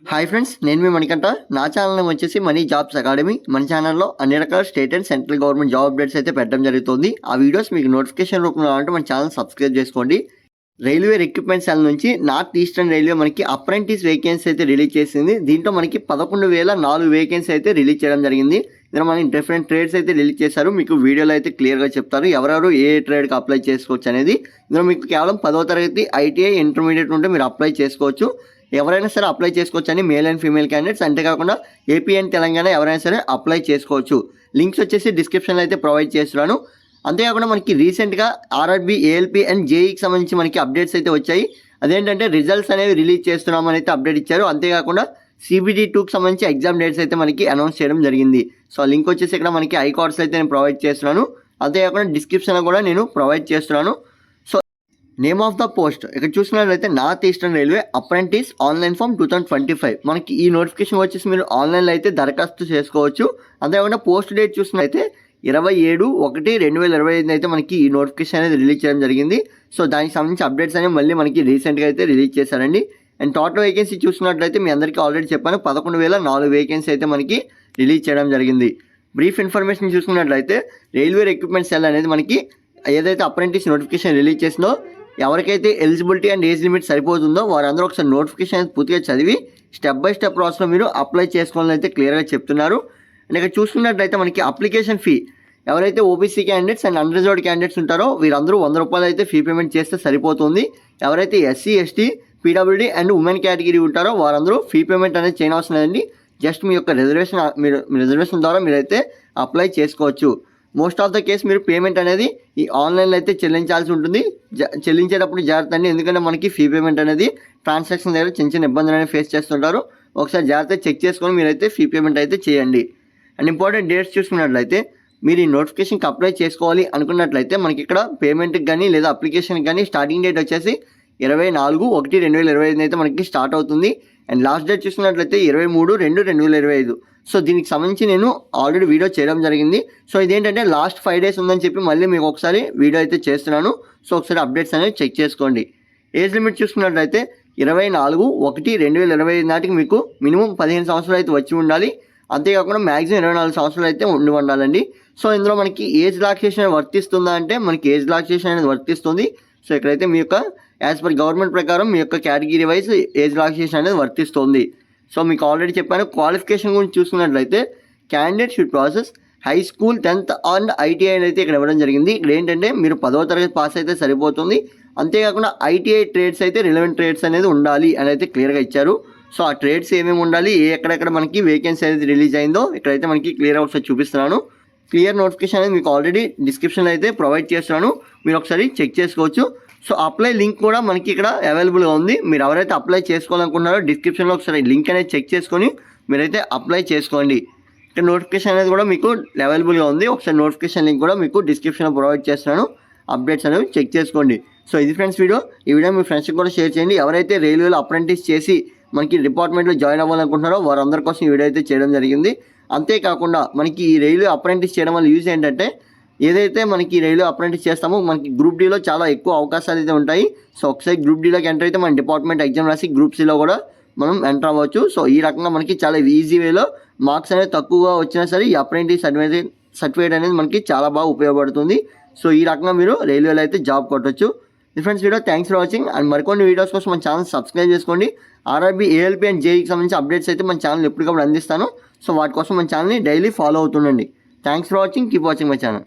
Hi friends, నేను మీ మణికంఠ. నా channel వచ్చేసి మనీ జాబ్స్ అకాడమీ. మన ఛానల్లో అన్ని రకాల state and central government job updates అయితే పెట్టడం జరుగుతుంది. ఆ వీడియోస్ మీకు నోటిఫికేషన్ రూపంలో రావాలంటే మన ఛానల్ సబ్స్క్రైబ్ చేసుకోండి. రైల్వే రిక్రూట్మెంట్ సెల్ నుంచి నార్త్ ఈస్టర్న్ రైల్వే మనకి అప్రెంటిస్ వేకెన్సీ అయితే రిలీజ్ చేసింది. దీంట్లో మనకి 11,004 వేకెన్సీ అయితే రిలీజ్ చేయడం జరిగింది. ఇందులో మనకి డిఫరెంట్ ట్రేడ్స్ అయితే రిలీజ్ చేశారు. మీకు వీడియోలో అయితే క్లియర్గా చెప్తారు ఎవరెవరు ఏ ట్రేడ్కి అప్లై చేసుకోవచ్చు అనేది. ఇందులో మీకు కేవలం 10వ తరగతి ఐటీఐ ఇంటర్మీడియట్ ఉంటే మీరు అప్లై చేసుకోవచ్చు. ఎవరైనా సరే అప్లై చేసుకోవచ్చు అని మేల్ అండ్ ఫీమేల్ క్యాండిడేట్స్, అంతేకాకుండా ఏపీ అండ్ తెలంగాణ ఎవరైనా సరే అప్లై చేసుకోవచ్చు. లింక్స్ వచ్చేసి డిస్క్రిప్షన్లో అయితే ప్రొవైడ్ చేస్తున్నాను. అంతేకాకుండా మనకి రీసెంట్గా ఆర్ఆర్బీ, ఏఎల్పీ అండ్ జేఈకి సంబంధించి మనకి అప్డేట్స్ అయితే వచ్చాయి. అదేంటంటే రిజల్ట్స్ అనేవి రిలీజ్ చేస్తున్నామని అయితే అప్డేట్ ఇచ్చారు. అంతేకాకుండా CBD 2కి సంబంధించి ఎగ్జామ్ డేట్స్ అయితే మనకి అనౌన్స్ చేయడం జరిగింది. సో లింక్ వచ్చేసి ఇక్కడ మనకి ఐకార్డ్స్ అయితే నేను ప్రొవైడ్ చేస్తున్నాను. అంతేకాకుండా డిస్క్రిప్షన్లో కూడా నేను ప్రొవైడ్ చేస్తున్నాను. నేమ్ ఆఫ్ ద పోస్ట్ ఇక్కడ చూసినట్లయితే north eastern railway apprentice online form 2025. మనకి ఈ నోటిఫికేషన్ వచ్చేసి మీరు ఆన్లైన్లో అయితే దరఖాస్తు చేసుకోవచ్చు. అంతేకాకుండా పోస్ట్ డేట్ చూసినట్లయితే 27/1/2025 అయితే మనకి ఈ నోటిఫికేషన్ అనేది రిలీజ్ చేయడం జరిగింది. సో దానికి సంబంధించి అప్డేట్స్ అనేవి మళ్ళీ మనకి రీసెంట్గా అయితే రిలీజ్ చేశారండి. అండ్ టోటల్ వేకెన్సీ చూసినట్లయితే మీ అందరికీ ఆల్రెడీ చెప్పాను, 11,004 వేకెన్సీ అయితే మనకి రిలీజ్ చేయడం జరిగింది. బ్రీఫ్ ఇన్ఫర్మేషన్ చూసుకున్నట్లయితే రైల్వే రిక్రూట్మెంట్ సెల్ అనేది మనకి ఏదైతే అప్రెంటిస్ నోటిఫికేషన్ రిలీజ్ చేసిందో ఎవరికైతే ఎలిజిబిలిటీ అండ్ ఏజ్ లిమిట్ సరిపోతుందో వారందరూ ఒకసారి నోటిఫికేషన్ పూర్తిగా చదివి స్టెప్ బై స్టెప్ ప్రాసెస్లో మీరు అప్లై చేసుకోవాలని అయితే క్లియర్గా చెప్తున్నారు. అండ్ ఇక్కడ చూసుకున్నట్లయితే మనకి అప్లికేషన్ ఫీ ఎవరైతే OBC candidates and unreserved candidates ఉంటారో వీరందరూ 100 రూపాయలు అయితే ఫీ పేమెంట్ చేస్తే సరిపోతుంది. ఎవరైతే SC, ST, PWD and women category ఉంటారో వారందరూ ఫీ పేమెంట్ అనేది చేయనవసరం లేదండి. జస్ట్ మీ యొక్క రిజర్వేషన్ ద్వారా మీరైతే అప్లై చేసుకోవచ్చు. మోస్ట్ ఆఫ్ ద కేస్ మీరు పేమెంట్ అనేది ఈ ఆన్లైన్లో అయితే చెల్లించాల్సి ఉంటుంది. చెల్లించేటప్పుడు జాగ్రత్త అండి, ఎందుకంటే మనకి ఫీ పేమెంట్ అనేది ట్రాన్సాక్షన్ దగ్గర చిన్న చిన్న ఇబ్బందులు అనేవి ఫేస్ చేస్తుంటారు. ఒకసారి జాగ్రత్తగా చెక్ చేసుకొని మీరైతే ఫీ పేమెంట్ అయితే చేయండి. అండ్ ఇంపార్టెంట్ డేట్స్ చూసుకున్నట్లయితే మీరు ఈ నోటిఫికేషన్కి అప్లై చేసుకోవాలి అనుకున్నట్లయితే మనకి ఇక్కడ పేమెంట్కి కానీ లేదా అప్లికేషన్కి కానీ స్టార్టింగ్ డేట్ వచ్చేసి 24/1/2025 అయితే మనకి స్టార్ట్ అవుతుంది. అండ్ లాస్ట్ డేట్ చూసుకున్నట్లయితే 23/2/2025. సో దీనికి సంబంధించి నేను ఆల్రెడీ వీడియో చేయడం జరిగింది. సో ఇదేంటంటే లాస్ట్ 5 days ఉందని చెప్పి మళ్ళీ మీకు ఒకసారి వీడియో అయితే చేస్తున్నాను. సో ఒకసారి అప్డేట్స్ అనేవి చెక్ చేసుకోండి. ఏజ్ లిమిట్ చూసుకున్నట్లయితే 24/1/2025 నాటికి మీకు మినిమం 15 సంవత్సరాలు అయితే వచ్చి ఉండాలి. అంతేకాకుండా మ్యాక్సిమం 24 సంవత్సరాలు అయితే ఉండాలండి. సో ఇందులో మనకి ఏజ్ రిలాక్సేషన్ వర్తిస్తుందా అంటే మనకి ఏజ్ రిలాక్సేషన్ అనేది వర్తిస్తుంది. సో ఇక్కడైతే మీ యొక్క యాజ్ పర్ గవర్నమెంట్ ప్రకారం మీ యొక్క కేటగిరీ వైజ్ ఏజ్ రిలాక్సేషన్ అనేది వర్తిస్తుంది. సో మీకు ఆల్రెడీ చెప్పాను. క్వాలిఫికేషన్ గురించి చూసుకున్నట్లయితే candidate should process high school 10th and ITI అయితే ఇక్కడ ఇవ్వడం జరిగింది. ఇక్కడ ఏంటంటే మీరు 10వ తరగతి పాస్ అయితే సరిపోతుంది. అంతేకాకుండా ITI ట్రేడ్స్ అయితే రిలవెంట్ ట్రేడ్స్ అనేది ఉండాలి అని అయితే క్లియర్గా ఇచ్చారు. సో ఆ ట్రేడ్స్ ఏమేమి ఉండాలి, ఎక్కడెక్కడ మనకి వేకెన్సీ అనేది రిలీజ్ అయిందో ఇక్కడైతే మనకి క్లియర్గా ఒకసారి చూపిస్తున్నాను. క్లియర్ నోటిఫికేషన్ అనేది మీకు ఆల్రెడీ డిస్క్రిప్షన్లో అయితే ప్రొవైడ్ చేస్తున్నాను, మీరు ఒకసారి చెక్ చేసుకోవచ్చు. సో అప్లై లింక్ కూడా మనకి ఇక్కడ అవైలబుల్గా ఉంది. మీరు ఎవరైతే అప్లై చేసుకోవాలనుకుంటున్నారో డిస్క్రిప్షన్లో ఒకసారి లింక్ అనేది చెక్ చేసుకొని మీరైతే అప్లై చేసుకోండి. ఇక్కడ నోటిఫికేషన్ అనేది కూడా మీకు అవైలబుల్గా ఉంది. ఒకసారి నోటిఫికేషన్ లింక్ కూడా మీకు డిస్క్రిప్షన్లో ప్రొవైడ్ చేస్తున్నాను. అప్డేట్స్ అనేవి చెక్ చేసుకోండి. సో ఇది ఫ్రెండ్స్ వీడియో. ఈ వీడియో మీ ఫ్రెండ్స్కి కూడా షేర్ చేయండి. ఎవరైతే రైల్వేలో అప్రెంటిస్ చేసి మనకి డిపార్ట్మెంట్లో జాయిన్ అవ్వాలనుకుంటున్నారో వారందరి కోసం ఈ వీడియో అయితే చేయడం జరిగింది. అంతేకాకుండా మనకి ఈ రైల్వే అప్రెంటిస్ చేయడం వల్ల యూజ్ ఏంటంటే ఏదైతే మనకి రైల్వే అప్రెంటిస్ చేస్తామో మనకి గ్రూప్ డీలో చాలా ఎక్కువ అవకాశాలు అయితే ఉంటాయి. సో ఒకసారి గ్రూప్ డీలోకి ఎంటర్ అయితే మన డిపార్ట్మెంట్ ఎగ్జామ్ రాసి గ్రూప్ సిలో కూడా మనం ఎంటర్ అవ్వచ్చు. సో ఈ రకంగా మనకి చాలా ఈజీ వేలో మార్క్స్ అనేది తక్కువగా వచ్చినా సరే ఈ అప్రెంటిస్ సర్టిఫికేట్ అనేది మనకి చాలా బాగా ఉపయోగపడుతుంది. సో ఈ రకంగా మీరు రైల్వేలో అయితే జాబ్ కొట్టచ్చు. Friends video thanks for watching. And మరికొన్ని వీడియోస్ కోసం మన ఛానల్ సబ్స్క్రైబ్ చేసుకోండి. ఆర్ఆర్బీ, ఏఎల్పీ అండ్ జేఈకి సంబంధించి అప్డేట్స్ అయితే మన ఛానల్ ఎప్పటికప్పుడు అందిస్తాను. సో వాటి కోసం మన ఛానల్ని డైలీ ఫాలో అవుతుండండి. Thanks for watching. Keep watching my channel.